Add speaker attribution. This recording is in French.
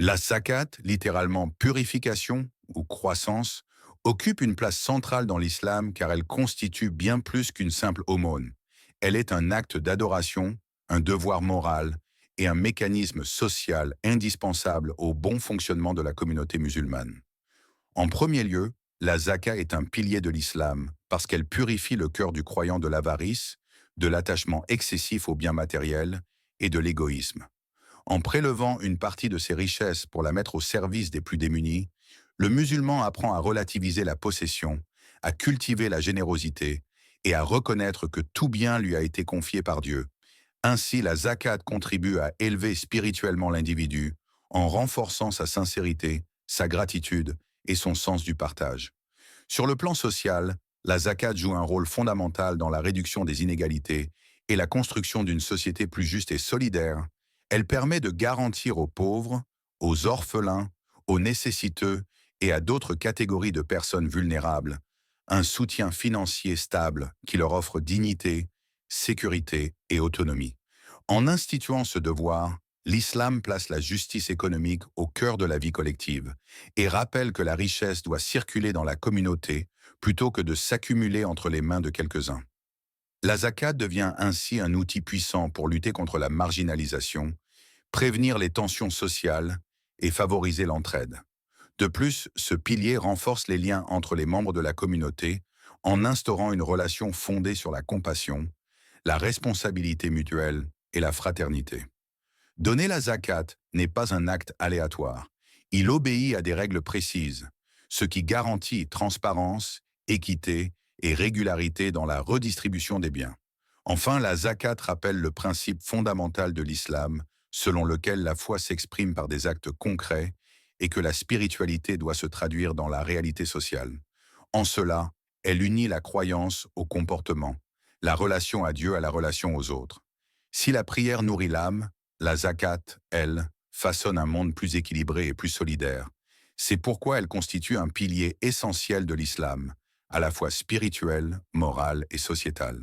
Speaker 1: La zakat, littéralement purification ou croissance, occupe une place centrale dans l'islam car elle constitue bien plus qu'une simple aumône. Elle est un acte d'adoration, un devoir moral et un mécanisme social indispensable au bon fonctionnement de la communauté musulmane. En premier lieu, la zakat est un pilier de l'islam parce qu'elle purifie le cœur du croyant de l'avarice, de l'attachement excessif aux biens matériels et de l'égoïsme. En prélevant une partie de ses richesses pour la mettre au service des plus démunis, le musulman apprend à relativiser la possession, à cultiver la générosité et à reconnaître que tout bien lui a été confié par Dieu. Ainsi, la zakat contribue à élever spirituellement l'individu en renforçant sa sincérité, sa gratitude et son sens du partage. Sur le plan social, la zakat joue un rôle fondamental dans la réduction des inégalités et la construction d'une société plus juste et solidaire. Elle permet de garantir aux pauvres, aux orphelins, aux nécessiteux et à d'autres catégories de personnes vulnérables un soutien financier stable qui leur offre dignité, sécurité et autonomie. En instituant ce devoir, l'islam place la justice économique au cœur de la vie collective et rappelle que la richesse doit circuler dans la communauté plutôt que de s'accumuler entre les mains de quelques-uns. La zakat devient ainsi un outil puissant pour lutter contre la marginalisation, prévenir les tensions sociales et favoriser l'entraide. De plus, ce pilier renforce les liens entre les membres de la communauté en instaurant une relation fondée sur la compassion, la responsabilité mutuelle et la fraternité. Donner la zakat n'est pas un acte aléatoire. Il obéit à des règles précises, ce qui garantit transparence, équité et régularité dans la redistribution des biens. Enfin, la zakat rappelle le principe fondamental de l'islam, selon lequel la foi s'exprime par des actes concrets et que la spiritualité doit se traduire dans la réalité sociale. En cela, elle unit la croyance au comportement, la relation à Dieu à la relation aux autres. Si la prière nourrit l'âme, la zakat, elle, façonne un monde plus équilibré et plus solidaire. C'est pourquoi elle constitue un pilier essentiel de l'islam, à la fois spirituel, moral et sociétal.